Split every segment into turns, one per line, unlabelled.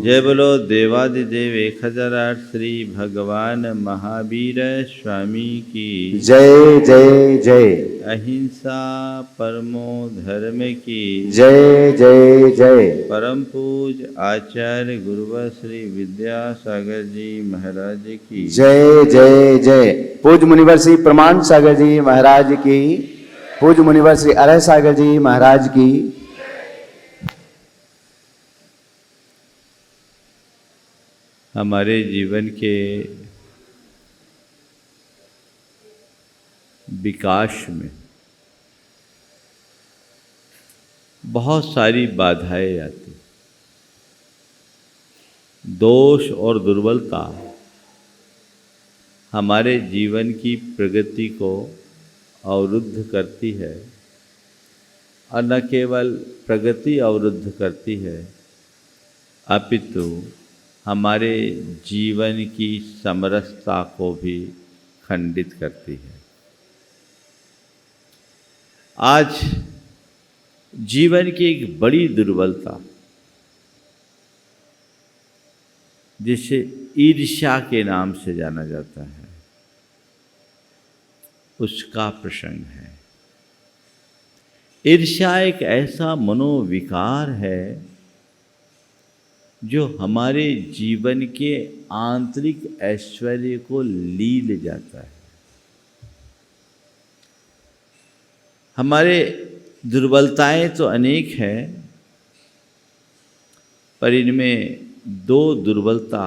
जय बोलो देवादिदेव 1008 श्री भगवान महावीर स्वामी की
जय जय जय।
अहिंसा परमो धर्म की
जय जय जय।
परम पूज आचार्य गुरुवर श्री विद्यासागर जी महाराज की
जय जय जय। पूज मुनिवर श्री प्रमाण सागर जी महाराज की, पूज मुनिवर श्री अरह सागर जी महाराज की।
हमारे जीवन के विकास में बहुत सारी बाधाएं आती, दोष और दुर्बलता हमारे जीवन की प्रगति को अवरुद्ध करती है, और न केवल प्रगति अवरुद्ध करती है अपितु हमारे जीवन की समरसता को भी खंडित करती है। आज जीवन की एक बड़ी दुर्बलता जिसे ईर्ष्या के नाम से जाना जाता है, उसका प्रसंग है। ईर्ष्या एक ऐसा मनोविकार है जो हमारे जीवन के आंतरिक ऐश्वर्य को लील जाता है। हमारे दुर्बलताएं तो अनेक हैं, पर इनमें दो दुर्बलता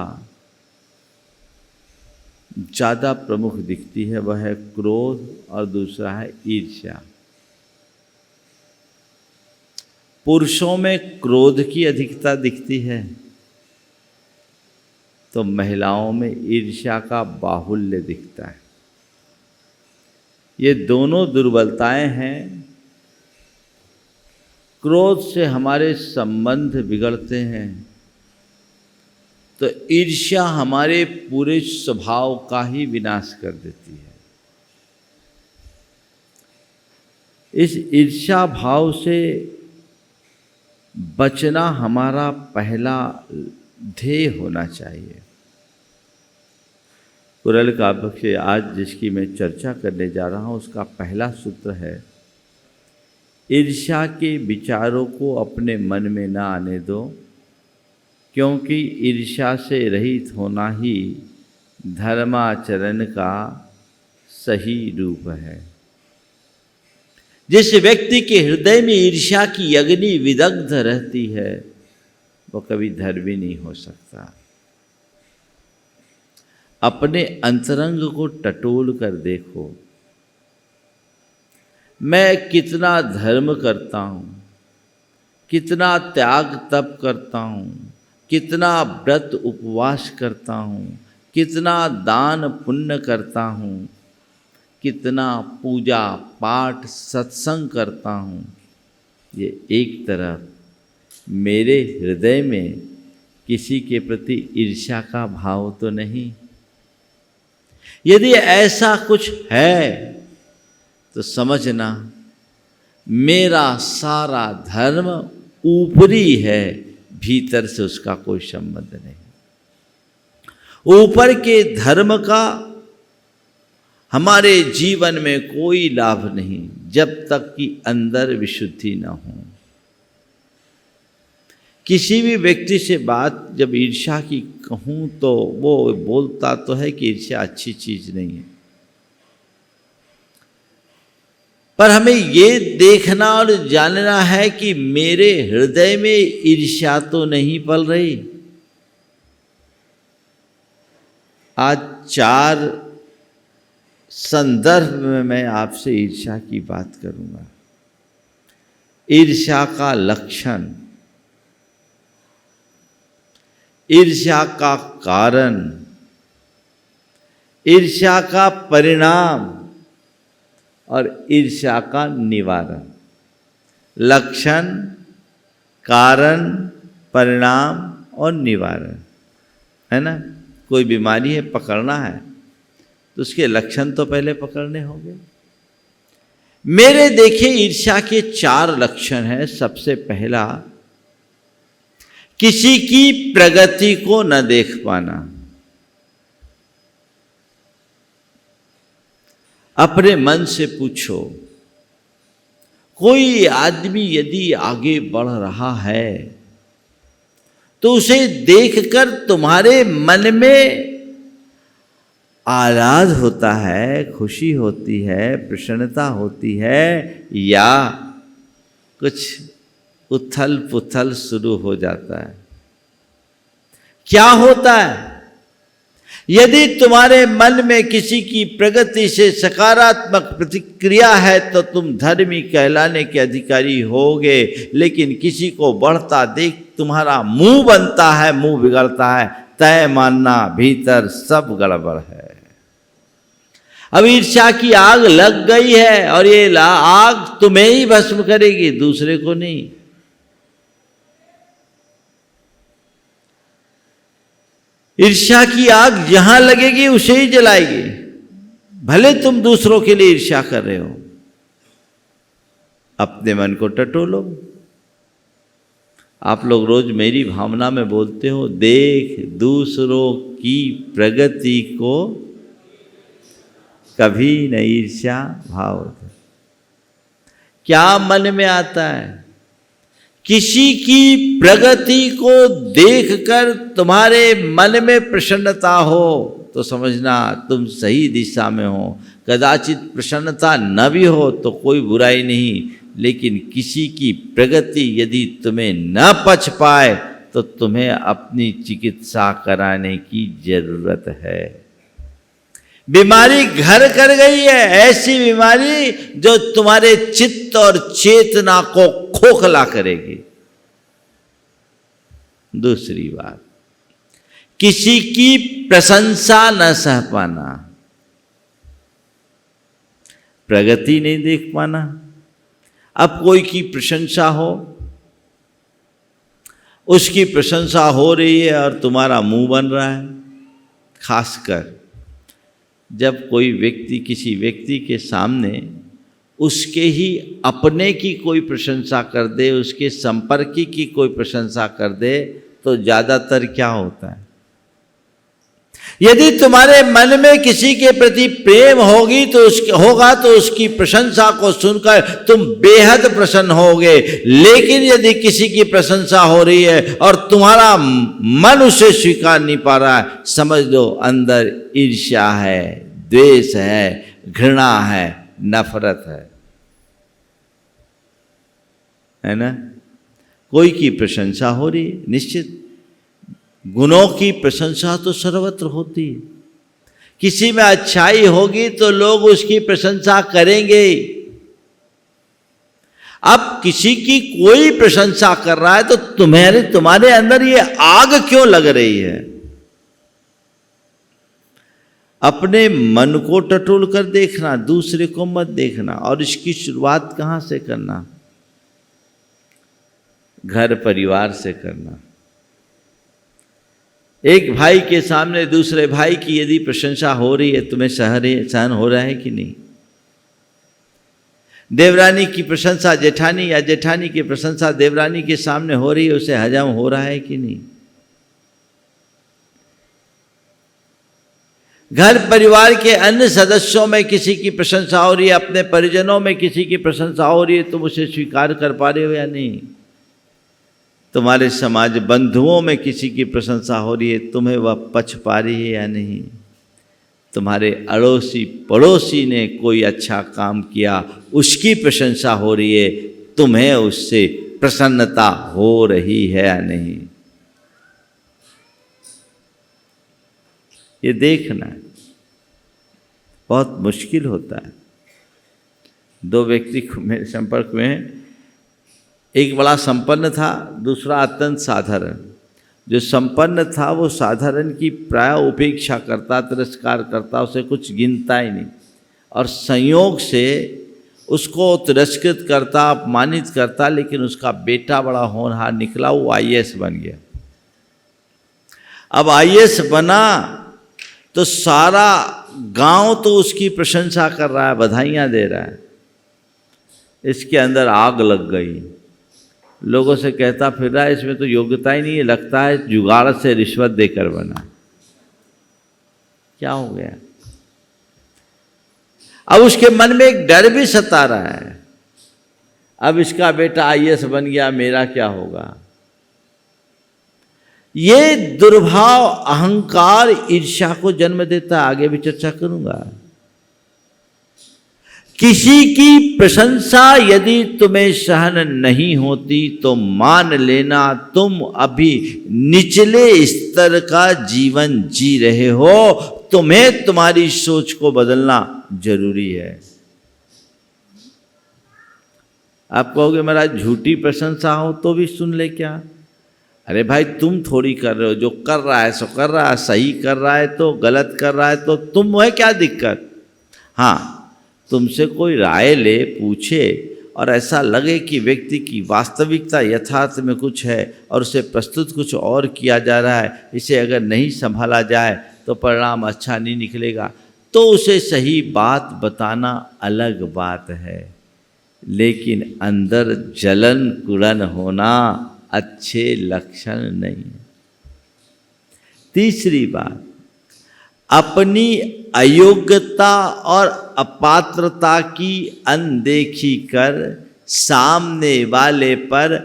ज़्यादा प्रमुख दिखती है, वह है क्रोध और दूसरा है ईर्ष्या। पुरुषों में क्रोध की अधिकता दिखती है तो महिलाओं में ईर्ष्या का बाहुल्य दिखता है। ये दोनों दुर्बलताएं हैं। क्रोध से हमारे संबंध बिगड़ते हैं तो ईर्ष्या हमारे पूरे स्वभाव का ही विनाश कर देती है। इस ईर्ष्या भाव से बचना हमारा पहला ध्येय होना चाहिए। कुरल काव्य से आज जिसकी मैं चर्चा करने जा रहा हूँ उसका पहला सूत्र है, ईर्ष्या के विचारों को अपने मन में न आने दो, क्योंकि ईर्ष्या से रहित होना ही धर्माचरण का सही रूप है। जिस व्यक्ति के हृदय में ईर्ष्या की अग्नि विदग्ध रहती है वो कभी धर्मी नहीं हो सकता। अपने अंतरंग को टटोल कर देखो, मैं कितना धर्म करता हूँ, कितना त्याग तप करता हूँ, कितना व्रत उपवास करता हूँ, कितना दान पुण्य करता हूँ, कितना पूजा पाठ सत्संग करता हूँ। ये एक तरफ मेरे हृदय में किसी के प्रति ईर्ष्या का भाव तो नहीं। यदि ऐसा कुछ है तो समझना मेरा सारा धर्म ऊपरी है, भीतर से उसका कोई संबंध नहीं। ऊपर के धर्म का हमारे जीवन में कोई लाभ नहीं जब तक कि अंदर विशुद्धि न हो। किसी भी व्यक्ति से बात जब ईर्ष्या की कहूँ तो वो बोलता तो है कि ईर्ष्या अच्छी चीज नहीं है, पर हमें ये देखना और जानना है कि मेरे हृदय में ईर्ष्या तो नहीं पल रही। आज 4 संदर्भ में मैं आपसे ईर्ष्या की बात करूंगा। ईर्ष्या का लक्षण, ईर्ष्या का कारण, ईर्ष्या का परिणाम और ईर्ष्या का निवारण। लक्षण, कारण, परिणाम और निवारण, है ना। कोई बीमारी है, पकड़ना है तो उसके लक्षण तो पहले पकड़ने होंगे। मेरे देखे ईर्ष्या के 4 लक्षण हैं। सबसे पहला किसी की प्रगति को न देख पाना। अपने मन से पूछो, कोई आदमी यदि आगे बढ़ रहा है तो उसे देखकर तुम्हारे मन में आह्लाद होता है, खुशी होती है, प्रसन्नता होती है, या कुछ उथल पुथल शुरू हो जाता है? क्या होता है? यदि तुम्हारे मन में किसी की प्रगति से सकारात्मक प्रतिक्रिया है तो तुम धर्मी कहलाने के अधिकारी होगे, लेकिन किसी को बढ़ता देख तुम्हारा मुंह बनता है, मुंह बिगड़ता है, तय मानना भीतर सब गड़बड़ है। अब ईर्ष्या की आग लग गई है और ये आग तुम्हें ही भस्म करेगी, दूसरे को नहीं। ईर्ष्या की आग जहां लगेगी उसे ही जलाएगी, भले तुम दूसरों के लिए ईर्ष्या कर रहे हो। अपने मन को टटोलो। आप लोग रोज मेरी भावना में बोलते हो, देख दूसरों की प्रगति को कभी न ईर्ष्या भाव होता। क्या मन में आता है? किसी की प्रगति को देखकर तुम्हारे मन में प्रसन्नता हो तो समझना तुम सही दिशा में हो। कदाचित प्रसन्नता न भी हो तो कोई बुराई नहीं, लेकिन किसी की प्रगति यदि तुम्हें न पच पाए तो तुम्हें अपनी चिकित्सा कराने की जरूरत है। बीमारी घर कर गई है, ऐसी बीमारी जो तुम्हारे चित्त और चेतना को खोखला करेगी। दूसरी बात, किसी की प्रशंसा न सह पाना, प्रगति नहीं देख पाना। अब कोई की प्रशंसा हो, उसकी प्रशंसा हो रही है और तुम्हारा मुंह बन रहा है। खासकर जब कोई व्यक्ति किसी व्यक्ति के सामने उसके ही अपने की कोई प्रशंसा कर दे, उसके संपर्की की कोई प्रशंसा कर दे, तो ज़्यादातर क्या होता है? यदि तुम्हारे मन में किसी के प्रति प्रेम होगी तो उसकी प्रशंसा को सुनकर तुम बेहद प्रसन्न होगे। लेकिन यदि किसी की प्रशंसा हो रही है और तुम्हारा मन उसे स्वीकार नहीं पा रहा है, समझ लो अंदर ईर्ष्या है, द्वेष है, घृणा है, नफरत है ना? कोई की प्रशंसा हो रही है, निश्चित गुणों की प्रशंसा तो सर्वत्र होती है। किसी में अच्छाई होगी तो लोग उसकी प्रशंसा करेंगे। अब किसी की कोई प्रशंसा कर रहा है तो तुम्हारे अंदर ये आग क्यों लग रही है? अपने मन को टटोल कर देखना, दूसरे को मत देखना। और इसकी शुरुआत कहाँ से करना? घर परिवार से करना। एक भाई के सामने दूसरे भाई की यदि प्रशंसा हो रही है, तुम्हें सहन हो रहा है कि नहीं? देवरानी की प्रशंसा जेठानी या जेठानी की प्रशंसा देवरानी के सामने हो रही है, उसे हजम हो रहा है कि नहीं? घर परिवार के अन्य सदस्यों में किसी की प्रशंसा हो रही है, अपने परिजनों में किसी की प्रशंसा हो रही है, तुम उसे स्वीकार कर पा रहे हो या नहीं? तुम्हारे समाज बंधुओं में किसी की प्रशंसा हो रही है, तुम्हें वह पच पा रही है या नहीं? तुम्हारे अड़ोसी पड़ोसी ने कोई अच्छा काम किया, उसकी प्रशंसा हो रही है, तुम्हें उससे प्रसन्नता हो रही है या नहीं? ये देखना है। बहुत मुश्किल होता है। दो व्यक्ति मेरे संपर्क में, एक बड़ा संपन्न था, दूसरा अत्यंत साधारण। जो संपन्न था वो साधारण की प्राय उपेक्षा करता, तिरस्कार करता, उसे कुछ गिनता ही नहीं, और संयोग से उसको तिरस्कृत करता, अपमानित करता। लेकिन उसका बेटा बड़ा होनहार निकला, वो आईएएस बन गया। अब आईएएस बना तो सारा गांव तो उसकी प्रशंसा कर रहा है, बधाइयाँ दे रहा है। इसके अंदर आग लग गई। लोगों से कहता फिर रहा है इसमें तो योग्यता ही नहीं है, लगता है जुगाड़ से रिश्वत देकर बना। क्या हो गया? अब उसके मन में एक डर भी सता रहा है, अब इसका बेटा आईएएस बन गया, मेरा क्या होगा? ये दुर्भाव, अहंकार, ईर्ष्या को जन्म देता है। आगे भी चर्चा करूंगा। किसी की प्रशंसा यदि तुम्हें सहन नहीं होती तो मान लेना तुम अभी निचले स्तर का जीवन जी रहे हो। तुम्हें तुम्हारी सोच को बदलना जरूरी है। आप कहोगे महाराज झूठी प्रशंसा हो तो भी सुन ले क्या? अरे भाई तुम थोड़ी कर रहे हो, जो कर रहा है सो कर रहा है, सही कर रहा है तो गलत कर रहा है तो तुम है क्या दिक्कत? हाँ, तुमसे कोई राय ले, पूछे और ऐसा लगे कि व्यक्ति की वास्तविकता यथार्थ में कुछ है और उसे प्रस्तुत कुछ और किया जा रहा है, इसे अगर नहीं संभाला जाए तो परिणाम अच्छा नहीं निकलेगा, तो उसे सही बात बताना अलग बात है। लेकिन अंदर जलन कुड़न होना अच्छे लक्षण नहीं। तीसरी बात, अपनी अयोग्यता और अपात्रता की अनदेखी कर सामने वाले पर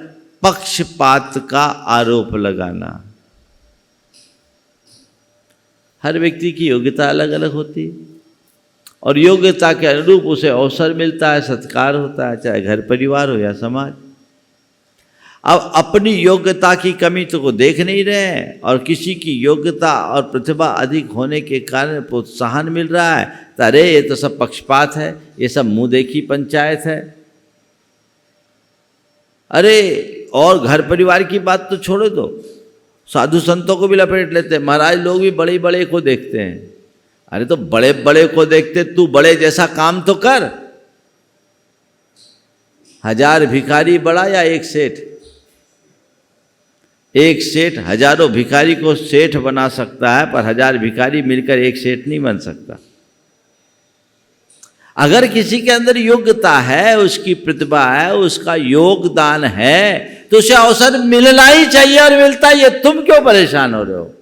पक्षपात का आरोप लगाना। हर व्यक्ति की योग्यता अलग अलग होती है और योग्यता के अनुरूप उसे अवसर मिलता है, सत्कार होता है, चाहे घर परिवार हो या समाज। अब अपनी योग्यता की कमी तो को देख नहीं रहे हैं और किसी की योग्यता और प्रतिभा अधिक होने के कारण प्रोत्साहन मिल रहा है, तो अरे ये तो सब पक्षपात है, ये सब मुंह देखी पंचायत है। अरे और घर परिवार की बात तो छोड़ दो, साधु संतों को भी लपेट लेते हैं। महाराज लोग भी बड़े बड़े को देखते हैं। अरे तो बड़े बड़े को देखते, तू बड़े जैसा काम तो कर। 1000 भिखारी बड़ा या एक सेठ? एक सेठ हजारों भिखारी को सेठ बना सकता है, पर 1000 भिखारी मिलकर एक सेठ नहीं बन सकता। अगर किसी के अंदर योग्यता है, उसकी प्रतिभा है, उसका योगदान है, तो उसे अवसर मिलना ही चाहिए और मिलता ही है। तुम क्यों परेशान हो रहे हो?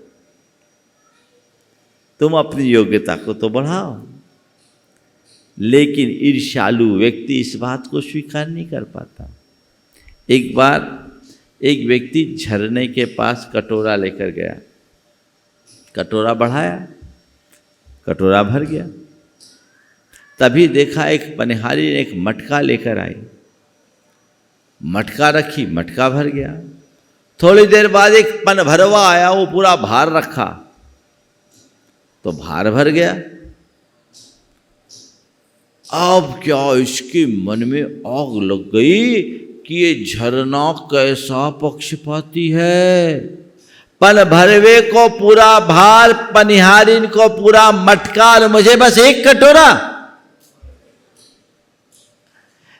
तुम अपनी योग्यता को तो बढ़ाओ। लेकिन ईर्ष्यालु व्यक्ति इस बात को स्वीकार नहीं कर पाता। एक बार एक व्यक्ति झरने के पास कटोरा लेकर गया, कटोरा बढ़ाया, कटोरा भर गया। तभी देखा एक पनिहारी ने एक मटका लेकर आई, मटका रखी, मटका भर गया। थोड़ी देर बाद एक पन भरवा आया, वो पूरा भार रखा तो भार भर गया। अब क्या इसके मन में आग लग गई कि ये झरना कैसा पक्षपाती है। पन भरवे को पूरा भार, पनिहारिन को पूरा मटका और मुझे बस एक कटोरा,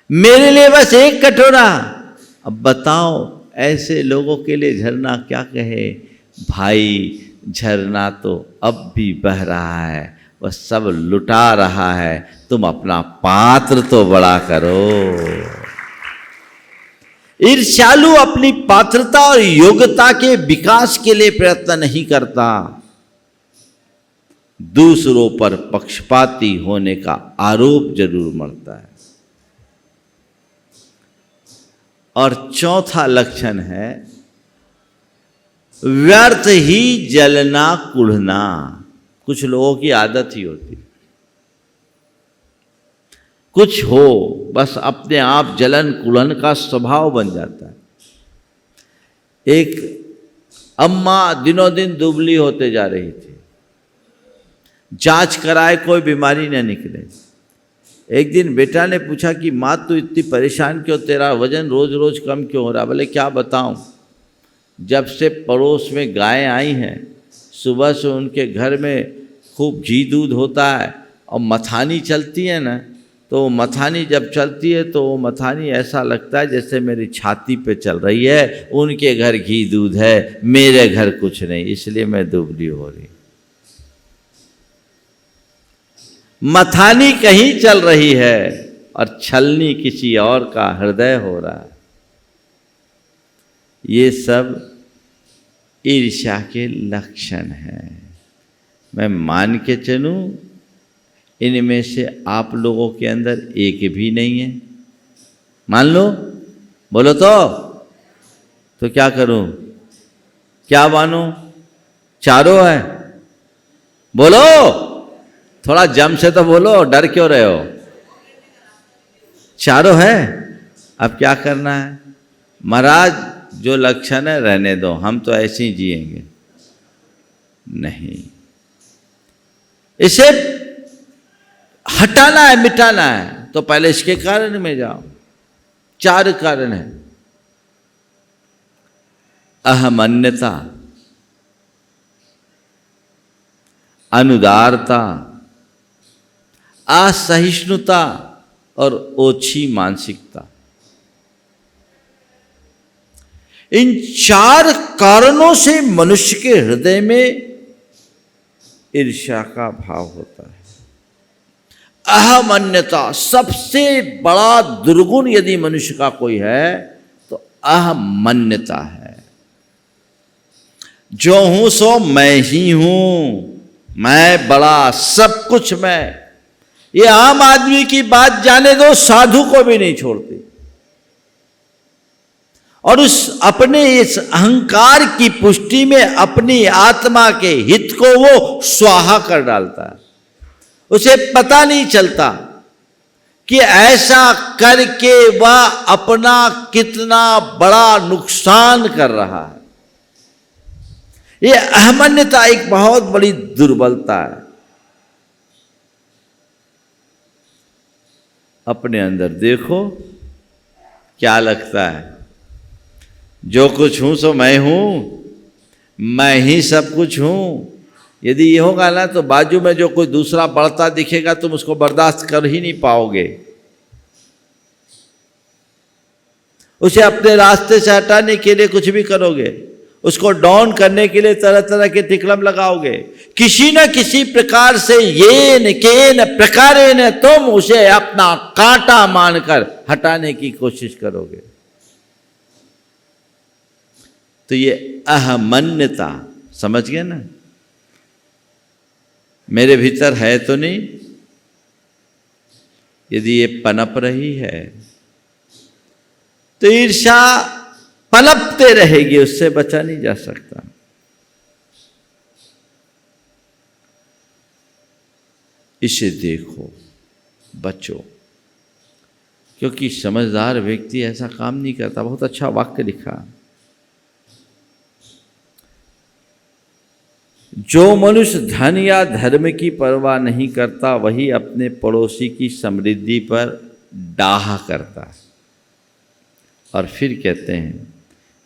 मेरे लिए बस एक कटोरा। अब बताओ ऐसे लोगों के लिए झरना क्या कहे? भाई झरना तो अब भी बह रहा है, वह सब लुटा रहा है, तुम अपना पात्र तो बड़ा करो। ईर्ष्यालु अपनी पात्रता और योग्यता के विकास के लिए प्रयत्न नहीं करता, दूसरों पर पक्षपाती होने का आरोप जरूर मढ़ता है। और चौथा लक्षण है व्यर्थ ही जलना कुढ़ना। कुछ लोगों की आदत ही होती, कुछ हो बस अपने आप जलन कुढ़न का स्वभाव बन जाता है। एक अम्मा दिनों दिन दुबली होते जा रही थी, जांच कराए कोई बीमारी न निकले। एक दिन बेटा ने पूछा कि माँ तू इतनी परेशान क्यों, तेरा वजन रोज रोज कम क्यों हो रहा? बोले क्या बताऊं, जब से पड़ोस में गायें आई हैं, सुबह से उनके घर में खूब घी दूध होता है और मथानी चलती है ना, तो मथानी जब चलती है तो वो मथानी ऐसा लगता है जैसे मेरी छाती पे चल रही है। उनके घर घी दूध है, मेरे घर कुछ नहीं, इसलिए मैं दुबली हो रही। मथानी कहीं चल रही है और छलनी किसी और का हृदय हो रहा है। ये सब ईर्ष्या के लक्षण हैं। मैं मान के चलूं इनमें से आप लोगों के अंदर एक भी नहीं है, मान लो, बोलो तो क्या करूं, क्या मानूं? चारों है, बोलो, थोड़ा जम से तो बोलो, डर क्यों रहे हो? चारों है, अब क्या करना है? महाराज जो लक्षण है रहने दो, हम तो ऐसे ही जिएंगे। नहीं, इसे हटाना है, मिटाना है, तो पहले इसके कारण में जाओ। 4 कारण है। अहमन्यता, अनुदारता, असहिष्णुता और ओछी मानसिकता। इन 4 कारणों से मनुष्य के हृदय में ईर्ष्या का भाव होता है। अहमन्यता, सबसे बड़ा दुर्गुण यदि मनुष्य का कोई है तो अहमन्यता है। जो हूं सो मैं ही हूं, मैं बड़ा, सब कुछ मैं। ये आम आदमी की बात जाने दो, साधु को भी नहीं छोड़ती। और उस अपने इस अहंकार की पुष्टि में अपनी आत्मा के हित को वो स्वाहा कर डालता है। उसे पता नहीं चलता कि ऐसा करके वह अपना कितना बड़ा नुकसान कर रहा है। ये अहमन्यता एक बहुत बड़ी दुर्बलता है। अपने अंदर देखो क्या लगता है, जो कुछ हूं सो मैं हूं, मैं ही सब कुछ हूं। यदि ये होगा ना तो बाजू में जो कोई दूसरा बढ़ता दिखेगा तुम उसको बर्दाश्त कर ही नहीं पाओगे। उसे अपने रास्ते से हटाने के लिए कुछ भी करोगे, उसको डाउन करने के लिए तरह तरह के तिकलम लगाओगे। किसी न किसी प्रकार से येन केन प्रकारेण तुम उसे अपना कांटा मानकर हटाने की कोशिश करोगे। तो ये अहमन्यता, समझ गए ना? मेरे भीतर है तो नहीं। यदि ये पनप रही है तो ईर्ष्या पनपते रहेगी, उससे बचा नहीं जा सकता। इसे देखो, बचो, क्योंकि समझदार व्यक्ति ऐसा काम नहीं करता। बहुत अच्छा वाक्य लिखा, जो मनुष्य धन या धर्म की परवाह नहीं करता वही अपने पड़ोसी की समृद्धि पर डाह करता है। और फिर कहते हैं,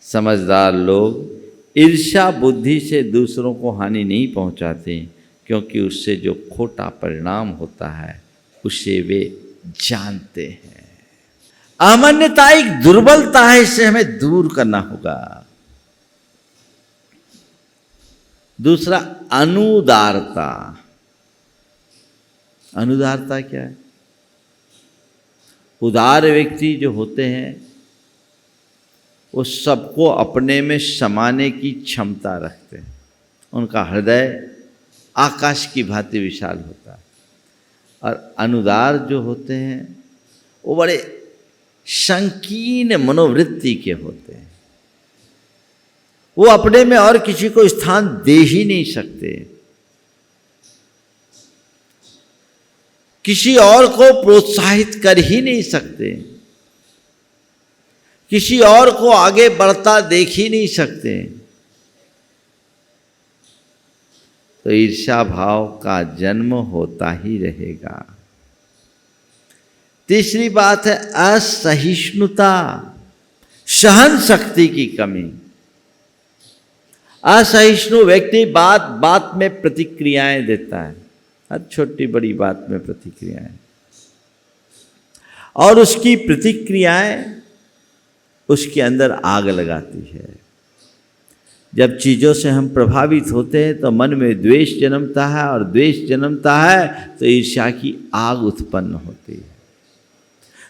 समझदार लोग ईर्ष्या बुद्धि से दूसरों को हानि नहीं पहुंचाते, क्योंकि उससे जो खोटा परिणाम होता है उसे वे जानते हैं। अहमन्यता एक दुर्बलता है, इससे हमें दूर करना होगा। दूसरा, अनुदारता। अनुदारता क्या है? उदार व्यक्ति जो होते हैं वो सबको अपने में समाने की क्षमता रखते हैं। उनका हृदय आकाश की भांति विशाल होता है। और अनुदार जो होते हैं वो बड़े संकीर्ण मनोवृत्ति के होते हैं। वो अपने में और किसी को स्थान दे ही नहीं सकते, किसी और को प्रोत्साहित कर ही नहीं सकते, किसी और को आगे बढ़ता देख ही नहीं सकते। तो ईर्ष्या भाव का जन्म होता ही रहेगा। तीसरी बात है असहिष्णुता, सहन शक्ति की कमी। असहिष्णु व्यक्ति बात बात में प्रतिक्रियाएं देता है, हर छोटी बड़ी बात में प्रतिक्रियाएं, और उसकी प्रतिक्रियाएं उसके अंदर आग लगाती है। जब चीज़ों से हम प्रभावित होते हैं तो मन में द्वेष जन्मता है, और द्वेष जन्मता है तो ईर्ष्या की आग उत्पन्न होती है।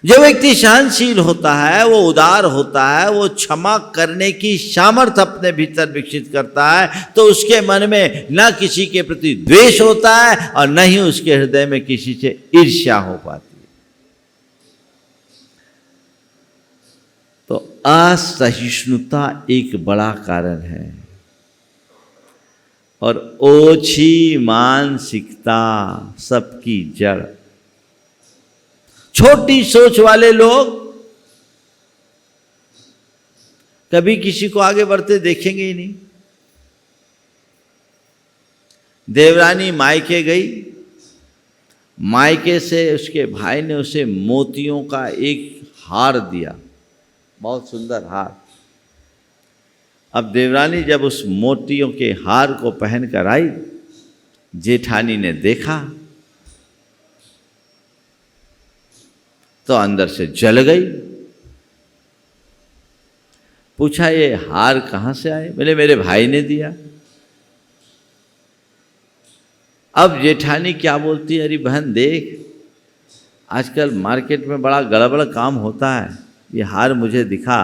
जो व्यक्ति सहनशील होता है, वो उदार होता है, वो क्षमा करने की सामर्थ्य अपने भीतर विकसित करता है, तो उसके मन में न किसी के प्रति द्वेष होता है और न ही उसके हृदय में किसी से ईर्ष्या हो पाती है। तो असहिष्णुता एक बड़ा कारण है, और ओछी मानसिकता सबकी जड़। छोटी सोच वाले लोग कभी किसी को आगे बढ़ते देखेंगे ही नहीं। देवरानी मायके गई, मायके से उसके भाई ने उसे मोतियों का एक हार दिया, बहुत सुंदर हार। अब देवरानी जब उस मोतियों के हार को पहनकर आई, जेठानी ने देखा तो अंदर से जल गई। पूछा, ये हार कहाँ से आए? बोले मेरे भाई ने दिया। अब जेठानी क्या बोलती है, अरे बहन देख, आजकल मार्केट में बड़ा गड़बड़ काम होता है, ये हार मुझे दिखा,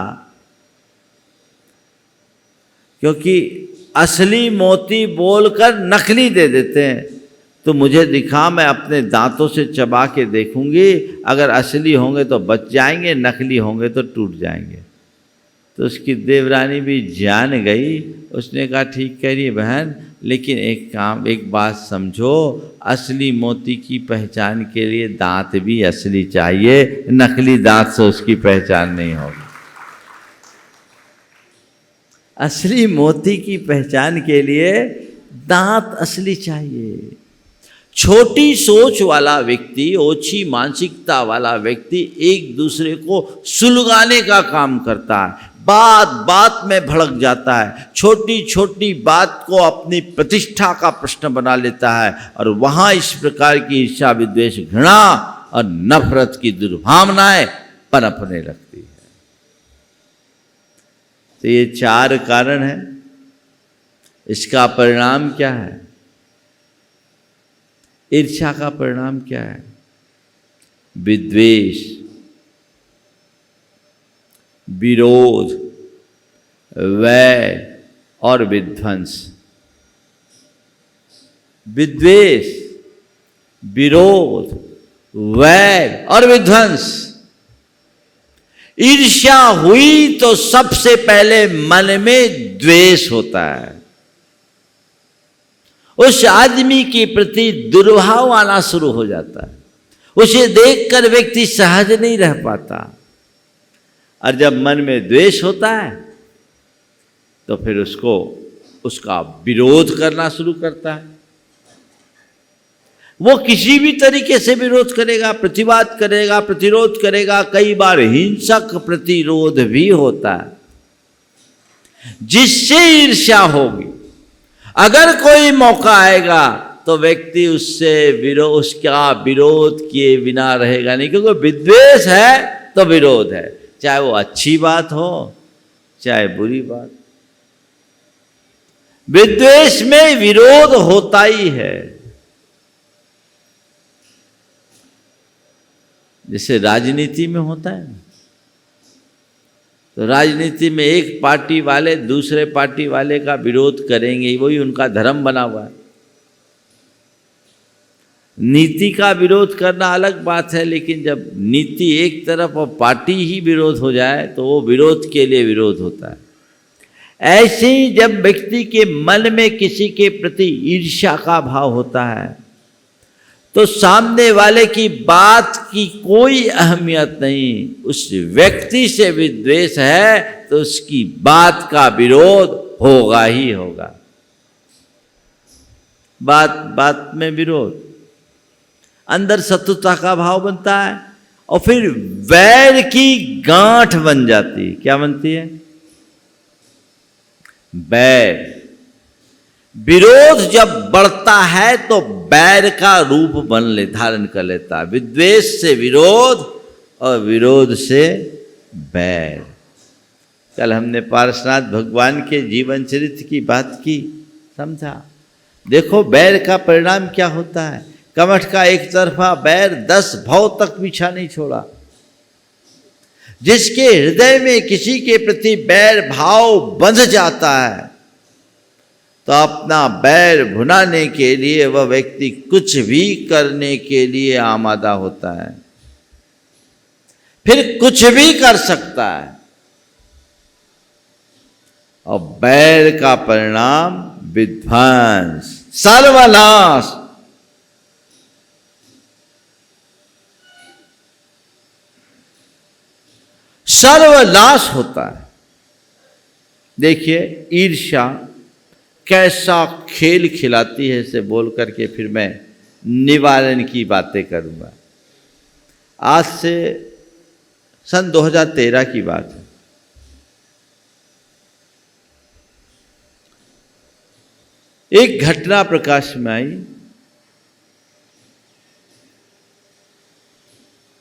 क्योंकि असली मोती बोलकर नकली दे देते हैं, तो मुझे दिखा, मैं अपने दांतों से चबा के देखूंगी, अगर असली होंगे तो बच जाएंगे, नकली होंगे तो टूट जाएंगे। तो उसकी देवरानी भी जान गई। उसने कहा, ठीक कह रही है बहन, लेकिन एक बात समझो, असली मोती की पहचान के लिए दांत भी असली चाहिए, नकली दांत से उसकी पहचान नहीं होगी। असली मोती की पहचान के लिए दांत असली चाहिए। छोटी सोच वाला व्यक्ति, ओछी मानसिकता वाला व्यक्ति एक दूसरे को सुलगाने का काम करता है, बात बात में भड़क जाता है, छोटी छोटी बात को अपनी प्रतिष्ठा का प्रश्न बना लेता है, और वहां इस प्रकार की ईर्ष्या, विद्वेष, घृणा और नफरत की दुर्भावनाएं पनपने लगती है। तो ये 4 कारण हैं। इसका परिणाम क्या है? ईर्ष्या का परिणाम क्या है? विद्वेष, विरोध, वैर और विध्वंस। विद्वेष, विरोध, वैर और विध्वंस। ईर्ष्या हुई तो सबसे पहले मन में द्वेष होता है, उस आदमी के प्रति दुर्भाव आना शुरू हो जाता है, उसे देखकर व्यक्ति सहज नहीं रह पाता। और जब मन में द्वेष होता है तो फिर उसका विरोध करना शुरू करता है। वो किसी भी तरीके से विरोध करेगा, प्रतिवाद करेगा, प्रतिरोध करेगा। कई बार हिंसक प्रतिरोध भी होता है, जिससे ईर्ष्या होगी। अगर कोई मौका आएगा तो व्यक्ति उसका विरोध किए बिना रहेगा नहीं, क्योंकि विद्वेष है तो विरोध है, चाहे वो अच्छी बात हो चाहे बुरी बात। विद्वेष में विरोध होता ही है। जैसे राजनीति में होता है, तो राजनीति में एक पार्टी वाले दूसरे पार्टी वाले का विरोध करेंगे, वही उनका धर्म बना हुआ है। नीति का विरोध करना अलग बात है, लेकिन जब नीति एक तरफ और पार्टी ही विरोध हो जाए तो वो विरोध के लिए विरोध होता है। ऐसे ही जब व्यक्ति के मन में किसी के प्रति ईर्ष्या का भाव होता है तो सामने वाले की बात की कोई अहमियत नहीं, उस व्यक्ति से विद्वेष है तो उसकी बात का विरोध होगा ही होगा। बात बात में विरोध, अंदर शत्रुता का भाव बनता है, और फिर वैर की गांठ बन जाती है। क्या बनती है? वैर। विरोध जब बढ़ता है तो बैर का रूप धारण कर लेता है। विद्वेष से विरोध और विरोध से बैर। कल हमने पार्श्वनाथ भगवान के जीवन चरित्र की बात की, समझा। देखो बैर का परिणाम क्या होता है। कमठ का एक तरफा बैर 10 भव तक पीछा नहीं छोड़ा। जिसके हृदय में किसी के प्रति बैर भाव बंध जाता है, तो अपना बैर भुनाने के लिए वह व्यक्ति कुछ भी करने के लिए आमादा होता है, फिर कुछ भी कर सकता है। और बैर का परिणाम विध्वंस, सर्वनाश। सर्वनाश होता है। देखिए ईर्ष्या कैसा खेल खिलाती है, इसे बोल करके फिर मैं निवारण की बातें करूंगा। आज से सन 2013 की बात है। एक घटना प्रकाश में आई।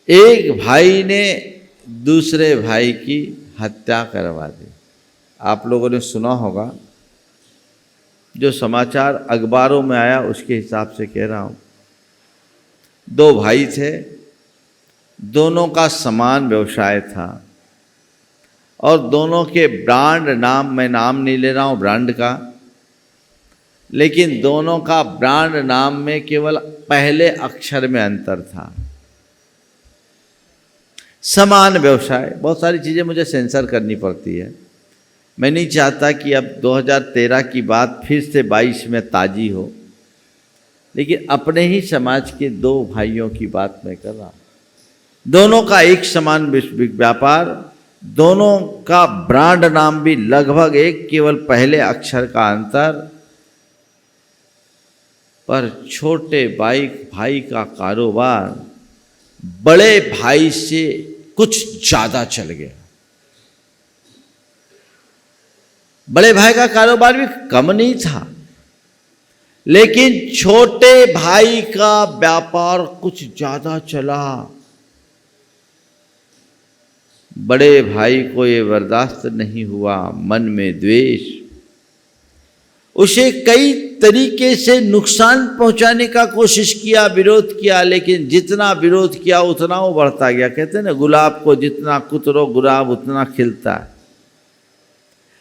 एक भाई ने दूसरे भाई की हत्या करवा दी। आप लोगों ने सुना होगा, जो समाचार अखबारों में आया उसके हिसाब से कह रहा हूं। दो भाई थे, दोनों का समान व्यवसाय था और दोनों के ब्रांड नाम, मैं नाम नहीं ले रहा हूं ब्रांड का, लेकिन दोनों का ब्रांड नाम में केवल पहले अक्षर में अंतर था। समान व्यवसाय, बहुत सारी चीज़ें मुझे सेंसर करनी पड़ती है। मैं नहीं चाहता कि अब 2013 की बात फिर से 22 में ताजी हो, लेकिन अपने ही समाज के दो भाइयों की बात मैं कर रहा हूँ। दोनों का एक समान व्यापार, दोनों का ब्रांड नाम भी लगभग एक, केवल पहले अक्षर का अंतर। पर छोटे भाई का कारोबार बड़े भाई से कुछ ज्यादा चल गया। बड़े भाई का कारोबार भी कम नहीं था, लेकिन छोटे भाई का व्यापार कुछ ज्यादा चला। बड़े भाई को ये बर्दाश्त नहीं हुआ, मन में द्वेष, उसे कई तरीके से नुकसान पहुंचाने का कोशिश किया, विरोध किया, लेकिन जितना विरोध किया उतना वो बढ़ता गया। कहते हैं ना, गुलाब को जितना कुतरो गुलाब उतना खिलता है।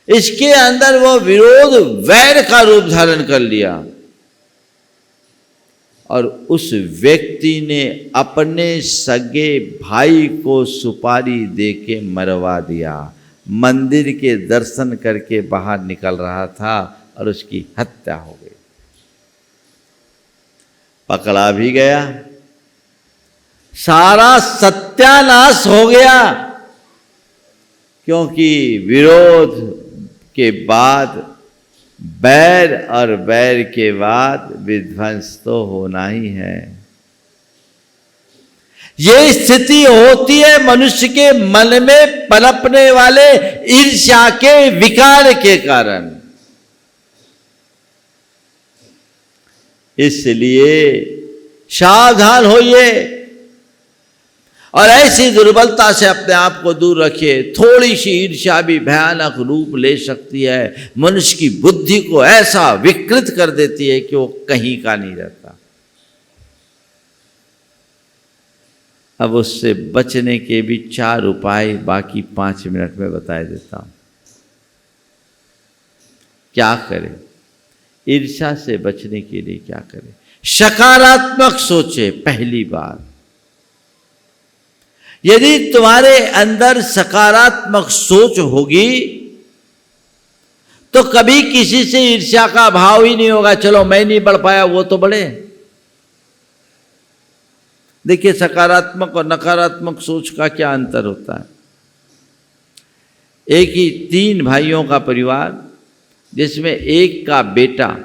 इसके अंदर वो विरोध वैर का रूप धारण कर लिया और उस व्यक्ति ने अपने सगे भाई को सुपारी देके मरवा दिया। मंदिर के दर्शन करके बाहर निकल रहा था और उसकी हत्या हो गई। पकड़ा भी गया, सारा सत्यानाश हो गया, क्योंकि विरोध के बाद बैर और बैर के बाद विध्वंस तो होना ही है। ये स्थिति होती है मनुष्य के मन में पनपने वाले ईर्ष्या के विकार के कारण। इसलिए सावधान होइए और ऐसी दुर्बलता से अपने आप को दूर रखिए। थोड़ी सी ईर्ष्या भी भयानक रूप ले सकती है, मनुष्य की बुद्धि को ऐसा विकृत कर देती है कि वो कहीं का नहीं रहता। अब उससे बचने के भी 4 उपाय बाकी 5 मिनट में बता देता हूं। क्या करें? ईर्ष्या से बचने के लिए क्या करें? सकारात्मक सोचे। पहली बात, यदि तुम्हारे अंदर सकारात्मक सोच होगी तो कभी किसी से ईर्ष्या का भाव ही नहीं होगा। चलो मैं नहीं बढ़ पाया, वो तो बढ़े। देखिए, सकारात्मक और नकारात्मक सोच का क्या अंतर होता है। एक ही 3 भाइयों का परिवार, जिसमें एक का बेटा,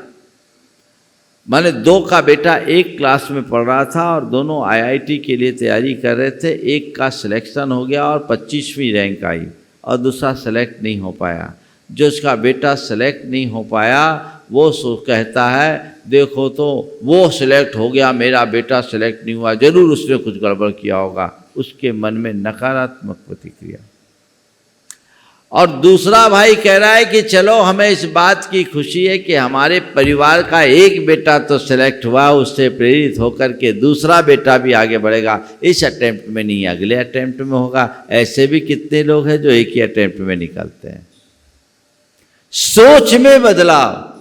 माने 2 का बेटा एक क्लास में पढ़ रहा था और दोनों आईआईटी के लिए तैयारी कर रहे थे। एक का सिलेक्शन हो गया और 25वीं रैंक आई और दूसरा सेलेक्ट नहीं हो पाया। जो उसका बेटा सेलेक्ट नहीं हो पाया वो कहता है, देखो तो वो सिलेक्ट हो गया, मेरा बेटा सिलेक्ट नहीं हुआ, जरूर उसने कुछ गड़बड़ किया होगा। उसके मन में नकारात्मक प्रतिक्रिया। और दूसरा भाई कह रहा है कि चलो हमें इस बात की खुशी है कि हमारे परिवार का एक बेटा तो सिलेक्ट हुआ, उससे प्रेरित होकर के दूसरा बेटा भी आगे बढ़ेगा, इस अटेम्प्ट में नहीं अगले अटेम्प्ट में होगा। ऐसे भी कितने लोग हैं जो एक ही अटेम्प्ट में निकलते हैं। सोच में बदलाव,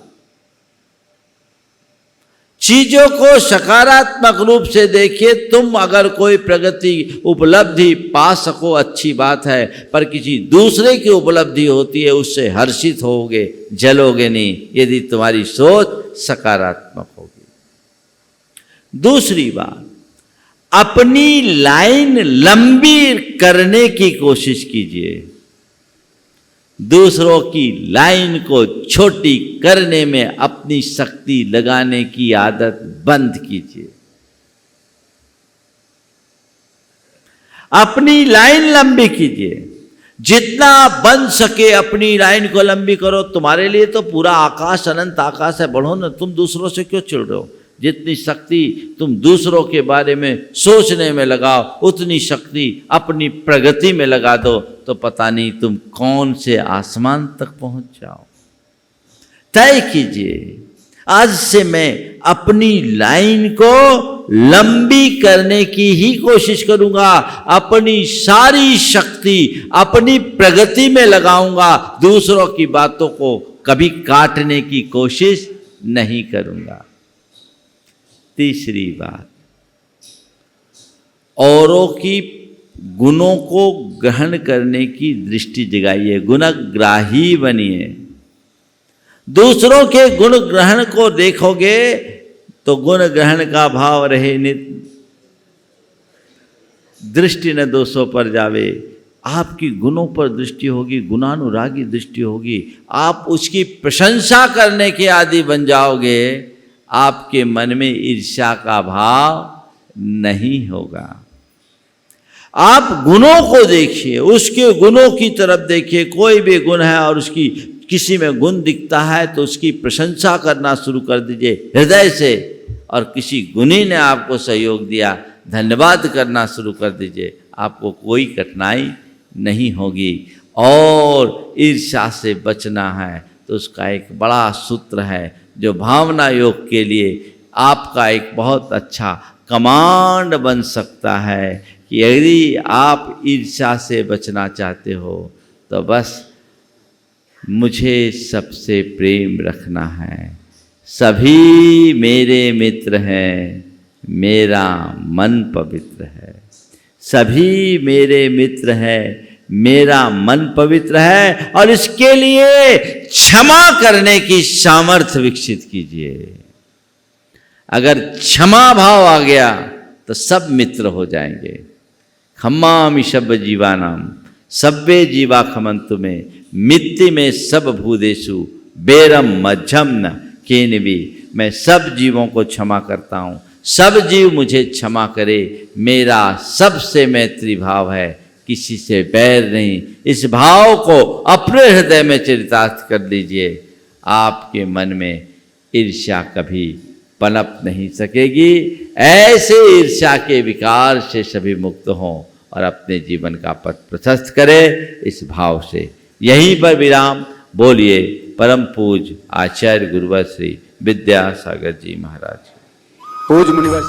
चीजों को सकारात्मक रूप से देखिए। तुम अगर कोई प्रगति उपलब्धि पा सको अच्छी बात है, पर किसी दूसरे की उपलब्धि होती है उससे हर्षित होगे, जलोगे नहीं, यदि तुम्हारी सोच सकारात्मक होगी। दूसरी बात, अपनी लाइन लंबी करने की कोशिश कीजिए। दूसरों की लाइन को छोटी करने में अपनी शक्ति लगाने की आदत बंद कीजिए। अपनी लाइन लंबी कीजिए, जितना बन सके अपनी लाइन को लंबी करो। तुम्हारे लिए तो पूरा आकाश अनंत आकाश है, बढ़ो ना, तुम दूसरों से क्यों चिढ़ रहे हो? जितनी शक्ति तुम दूसरों के बारे में सोचने में लगाओ, उतनी शक्ति अपनी प्रगति में लगा दो, तो पता नहीं तुम कौन से आसमान तक पहुंच जाओ। तय कीजिए, आज से मैं अपनी लाइन को लंबी करने की ही कोशिश करूंगा, अपनी सारी शक्ति अपनी प्रगति में लगाऊंगा, दूसरों की बातों को कभी काटने की कोशिश नहीं करूंगा। तीसरी बात, औरों की गुणों को ग्रहण करने की दृष्टि जगाइए, गुणग्राही बनिए। दूसरों के गुण ग्रहण को देखोगे तो गुण ग्रहण का भाव रहे नित्य, दृष्टि न दोषों पर जावे। आपकी गुणों पर दृष्टि होगी, गुणानुरागी दृष्टि होगी, आप उसकी प्रशंसा करने के आदि बन जाओगे। आपके मन में ईर्ष्या का भाव नहीं होगा। आप गुणों को देखिए, उसके गुणों की तरफ देखिए। कोई भी गुण है और उसकी किसी में गुण दिखता है तो उसकी प्रशंसा करना शुरू कर दीजिए हृदय से, और किसी गुणी ने आपको सहयोग दिया, धन्यवाद करना शुरू कर दीजिए। आपको कोई कठिनाई नहीं होगी। और ईर्ष्या से बचना है तो उसका एक बड़ा सूत्र है, जो भावना योग के लिए आपका एक बहुत अच्छा कमांड बन सकता है कि यदि आप ईर्ष्या से बचना चाहते हो तो बस मुझे सबसे प्रेम रखना है, सभी मेरे मित्र हैं, मेरा मन पवित्र है। सभी मेरे मित्र हैं, मेरा मन पवित्र है, और इसके लिए क्षमा करने की सामर्थ्य विकसित कीजिए। अगर क्षमा भाव आ गया तो सब मित्र हो जाएंगे। खम्मामि शब्द जीवानाम सब्बे जीवा खमंतु में मित्ति में सब भूदेशु बेरम मध्यम न केनवी। मैं सब जीवों को क्षमा करता हूँ, सब जीव मुझे क्षमा करे। मेरा सबसे मैत्री भाव है, किसी से बैर नहीं। इस भाव को अपने हृदय में चरितार्थ कर लीजिए। आपके मन में ईर्ष्या कभी पनप नहीं सकेगी। ऐसे ईर्ष्या के विकार से सभी मुक्त हों और अपने जीवन का पथ प्रशस्त करें इस भाव से। यहीं पर विराम। बोलिए परम पूज्य आचार्य गुरुवर श्री विद्यासागर जी महाराज।
पूज्य मुनिवर